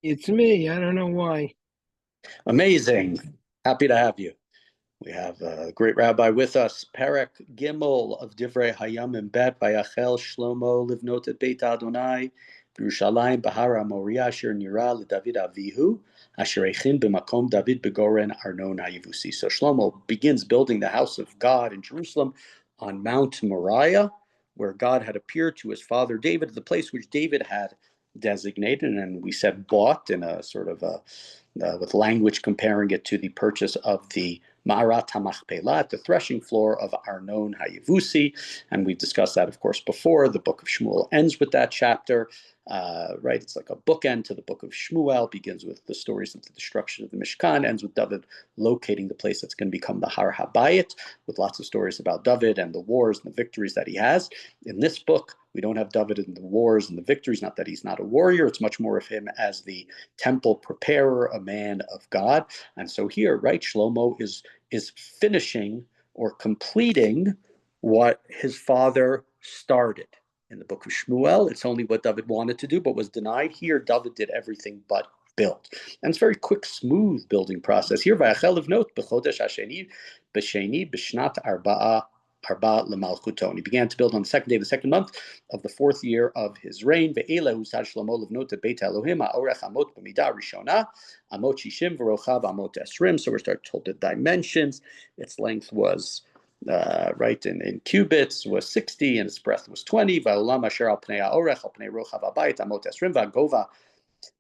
It's me. I don't know why. Amazing. Happy to have you. We have a great rabbi with us, Perek Gimel of Divrei Hayamim Bet Vayachel Shlomo Livnot et Beit Adonai Yerushalayim Bahara Moriah Asher Nira LeDavid Avihu Asher Eichin B'Makom David Begoren Arnon Hayevusi. So Shlomo begins building the house of God in Jerusalem on Mount Moriah, where God had appeared to his father David, the place which David had designated, and we said bought in a sort of with language comparing it to the purchase of the Ma'arat HaMachpelah, the threshing floor of Arnon Hayevusi. And we discussed that, of course, before. The book of Shmuel ends with that chapter, right? It's like a bookend to the book of Shmuel, begins with the stories of the destruction of the Mishkan, ends with David locating the place that's going to become the Har HaBayit, with lots of stories about David and the wars and the victories that he has. In this book, we don't have David in the wars and the victories, not that he's not a warrior. It's much more of him as the temple preparer, a man of God. And so here, right, Shlomo is finishing or completing what his father started. In the book of Shmuel, it's only what David wanted to do, but was denied. Here, David did everything but build. And it's a very quick, smooth building process. Here, Vayachel Livnot b'chodesh hasheni b'sheni b'shnat arba lemalchuto. And he began to build on the second day of the second month of the fourth year of his reign. Ve'ela usad Shlomo livnot et Beit Elohim ha'orech amot b'midah rishona amot shishim v'rochav amot esrim. So we're starting told the dimensions. Its length was right in cubits was 60, and its breadth was 20. Va'olam asher al pnei ha'orech al pnei rochav habayit amot esrim va'gova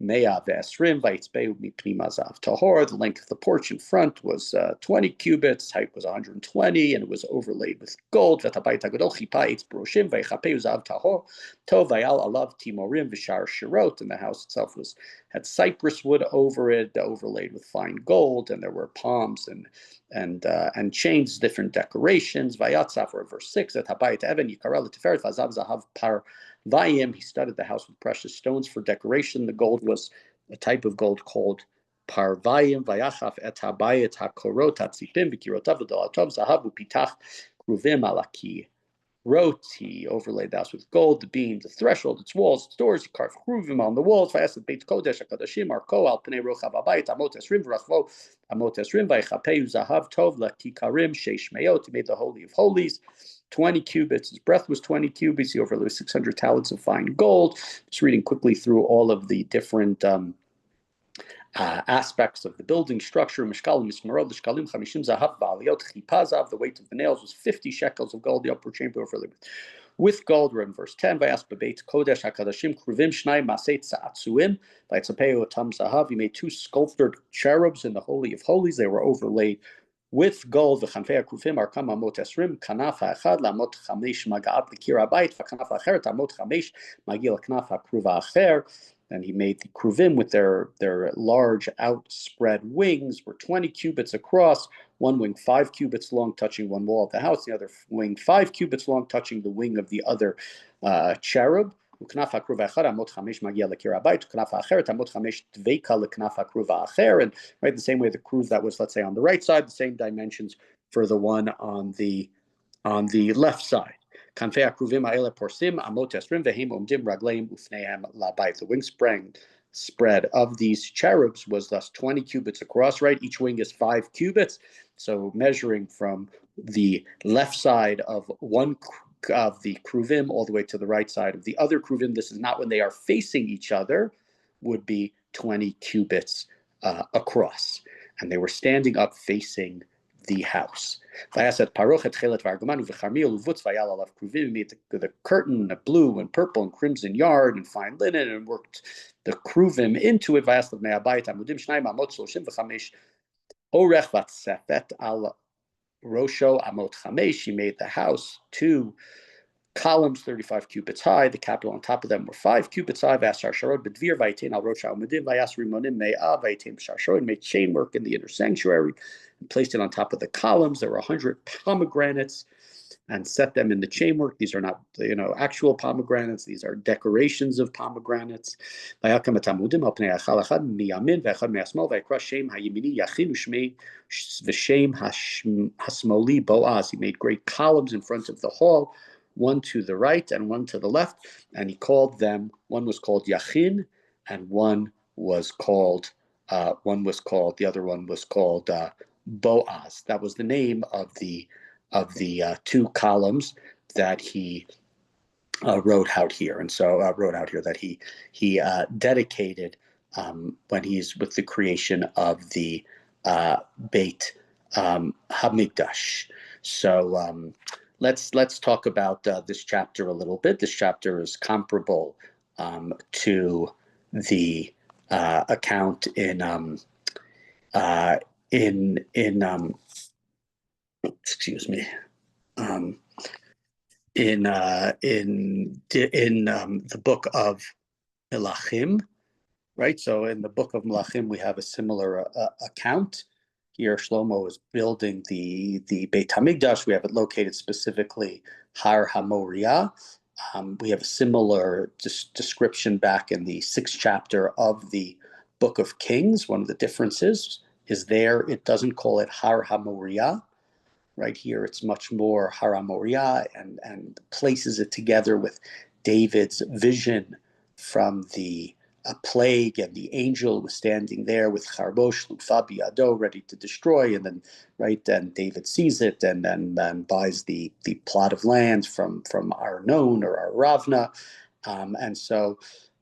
Mea ve'esrim vaitzbeu mipnim azav tahor. The length of the porch in front was 20 cubits, height was 120, and it was overlaid with gold. V'tabayit hagadol chipa eitz broshim v'chapeu zav tahor tov vayal alav timorim v'shar shirot. And the house itself had cypress wood over it, overlaid with fine gold, and there were palms and chains, different decorations. Vayatzaf, or verse 6, at habayit even yikara l'tiferet v'azav zahav par Vayim. He studded the house with precious stones for decoration. The gold was a type of gold called parvayim. Vayachaf et habayit hakorot hatzipim v'kirotav v'dolatov zahav upitach kruvim alaki. He overlaid the house with gold, the beams, the threshold, its walls, its doors. He carved kruvim on the walls. Vayasat beit kodesh hakadashim arko al pnei rochav habayit amot esrim v'rachvo amot esrim vaychapeu zahav tov lakikarim sheish meot. He made the holy of holies 20 cubits. His breadth was 20 cubits. He overlaid 600 talents of fine gold. Just reading quickly through all of the different aspects of the building structure. Mishkalim mismarod l'shkalim chamishim zahav v'aliyot chipa zahav. The weight of the nails was 50 shekels of gold. The upper chamber overlaid with gold. We're in verse 10. Vayas bebeit kodesh hakadashim kruvim shnai masei tzatzuim vaytzapeu otam zahav. He made two sculptured cherubs in the holy of holies. They were overlaid with gold. V'chanfei hakruvim arkam amot esrim kanaf ha'echad la'amot chamesh magaat l'kir habayit v'kanaf ha'acheret amot chamesh magi l'knaf ha'kruv ha'acher. And he made the kruvim with their large outspread wings, were 20 cubits across, one wing 5 cubits long, touching one wall of the house, the other wing 5 cubits long, touching the wing of the other cherub. And right, the same way the kruv that was, let's say, on the right side, the same dimensions for the one on the left side. The wing spread of these cherubs was thus 20 cubits across, right? Each wing is 5 cubits. So measuring from the left side of one of the kruvim all the way to the right side of the other kruvim, this is not when they are facing each other, would be 20 cubits across. And they were standing up facing the house. He made the curtain, a blue and purple and crimson yard and fine linen, and worked the kruvim into it. He made the house 2 columns 35 cubits high. The capital on top of them were 5 cubits high. And made chainwork in the inner sanctuary and placed it on top of the columns. There were 100 pomegranates and set them in the chainwork. These are not, actual pomegranates. These are decorations of pomegranates. He made great columns in front of the hall, one to the right and one to the left, and he called them, one was called Yachin and one was called the other one was called Boaz. That was the name of the two columns that he wrote out here, and so wrote out here that he dedicated when he's with the creation of the Beit Hamikdash. So let's talk about this chapter a little bit. This chapter is comparable to the account in excuse me in the book of Melachim, right? So in the book of Melachim, we have a similar account. Here, Shlomo is building the Beit Hamikdash. We have it located specifically Har HaMoriah. We have a similar description back in the 6th chapter of the book of Kings. One of the differences is there it doesn't call it Har HaMoriah. Right here, it's much more Har HaMoriah and places it together with David's vision from the plague, and the angel was standing there with Charbosh Lufa Biado, ready to destroy, and then David sees it and then buys the plot of land from Arnon or Aravna, and so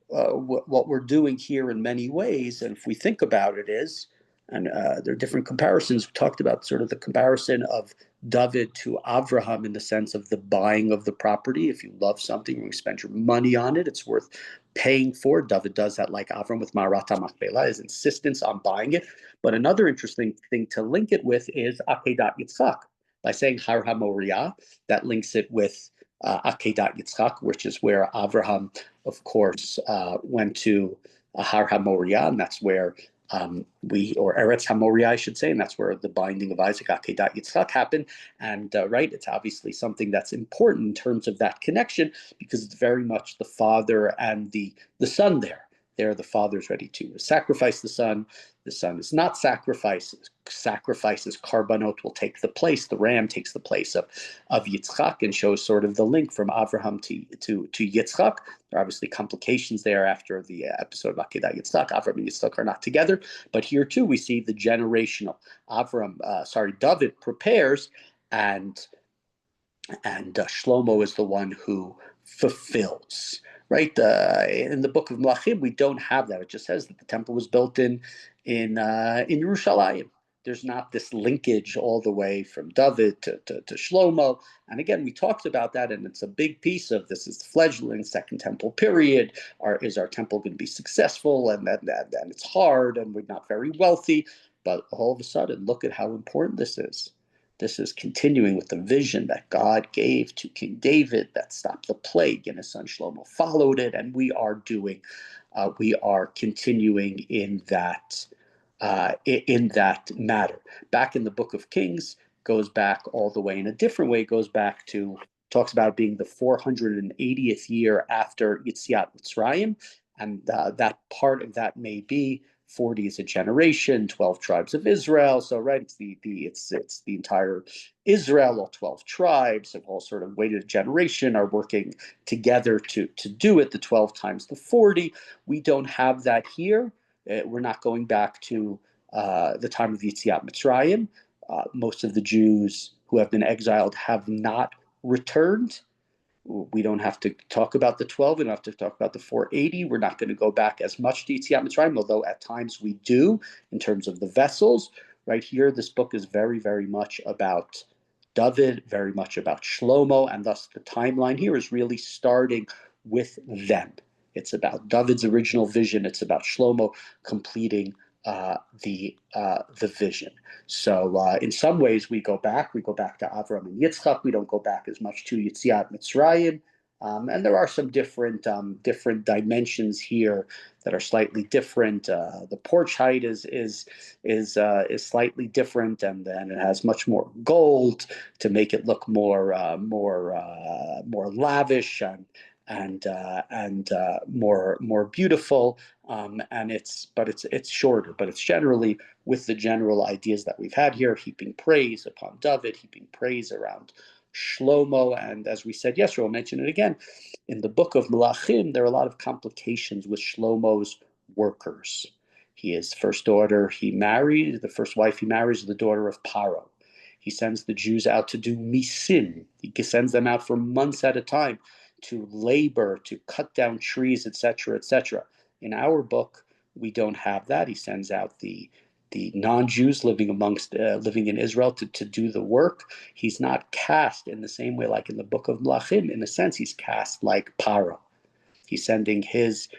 what we're doing here in many ways, and if we think about it, is, and there are different comparisons. We talked about sort of the comparison of David to Avraham in the sense of the buying of the property. If you love something, you spend your money on it, it's worth paying for. David does that like Avram with Ma'arat HaMachpelah, his insistence on buying it. But another interesting thing to link it with is Akedat Yitzchak. By saying Har HaMoriah, that links it with Akedat Yitzchak, which is where Avraham, of course, went to Har HaMoriah, and that's where or Eretz HaMoriah, I should say, and that's where the binding of Isaac, Akedat Yitzchak, happened. And right, it's obviously something that's important in terms of that connection, because it's very much the father and the son there. There, the father's ready to sacrifice the son. The son is not sacrificed. Sacrifices, Karbanot will take the place. The ram takes the place of Yitzchak, and shows sort of the link from Avraham to Yitzchak. There are obviously complications there after the episode of Akedat Yitzchak. Avram and Yitzchak are not together, but here too we see the generational. David prepares, and Shlomo is the one who fulfills. Right, in the book of Melachim, we don't have that. It just says that the temple was built in Yerushalayim. There's not this linkage all the way from David to Shlomo. And again, we talked about that, and it's a big piece of this is the fledgling Second Temple period. Is our temple going to be successful? And then it's hard, and we're not very wealthy. But all of a sudden, look at how important this is. This is continuing with the vision that God gave to King David that stopped the plague, and his son Shlomo followed it, and we are continuing in that matter. Back in the book of Kings, goes back all the way in a different way. Goes back to talks about it being the 480th year after Yetziat Mitzrayim, and that part of that may be 40 is a generation, 12 tribes of Israel. So right, it's the entire Israel, all 12 tribes have all sort of waited a generation, are working together to do it. The 12 times the 40. We don't have that here. We're not going back to the time of Yetziat Mitzrayim. Most of the Jews who have been exiled have not returned. We don't have to talk about the 12. We don't have to talk about the 480. We're not going to go back as much to Yetziat Mitzrayim, although at times we do in terms of the vessels. Right here, this book is very, very much about David, very much about Shlomo, and thus the timeline here is really starting with them. It's about David's original vision. It's about Shlomo completing the vision. So in some ways we go back to Avram and Yitzchak. We don't go back as much to Yetziat Mitzrayim, and there are some different dimensions here that are slightly different. The porch height is slightly different, and then it has much more gold to make it look more lavish and more beautiful, and it's shorter, but it's generally with the general ideas that we've had here, heaping praise upon David, heaping praise around Shlomo, and as we said yesterday, I'll mention it again, in the book of Melachim, there are a lot of complications with Shlomo's workers. His first daughter he married, the first wife he marries, is the daughter of Paro. He sends the Jews out to do misim. He sends them out for months at a time to labor, to cut down trees, etc., etc. In our book, we don't have that. He sends out the non-Jews living in Israel to do the work. He's not cast in the same way like in the book of Melachim. In a sense, he's cast like Paro. He's sending his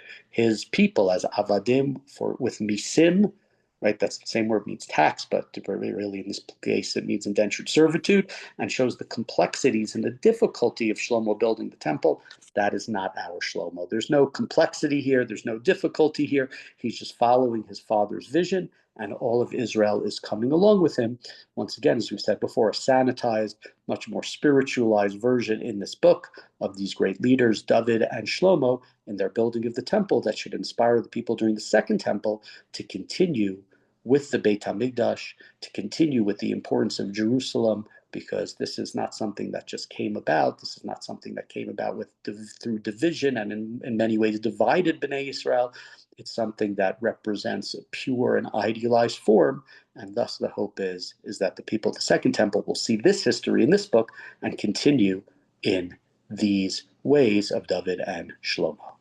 people as avadim with misim, right? That's the same word, means tax, but really in this case it means indentured servitude, and shows the complexities and the difficulty of Shlomo building the temple. That is not our Shlomo. There's no complexity here. There's no difficulty here. He's just following his father's vision, and all of Israel is coming along with him. Once again, as we said before, a sanitized, much more spiritualized version in this book of these great leaders, David and Shlomo, in their building of the temple that should inspire the people during the second temple to continue with the Beit HaMikdash, to continue with the importance of Jerusalem, because this is not something that just came about. This is not something that came about through division and in many ways divided Bnei Israel. It's something that represents a pure and idealized form, and thus the hope is that the people of the Second Temple will see this history in this book and continue in these ways of David and Shlomo.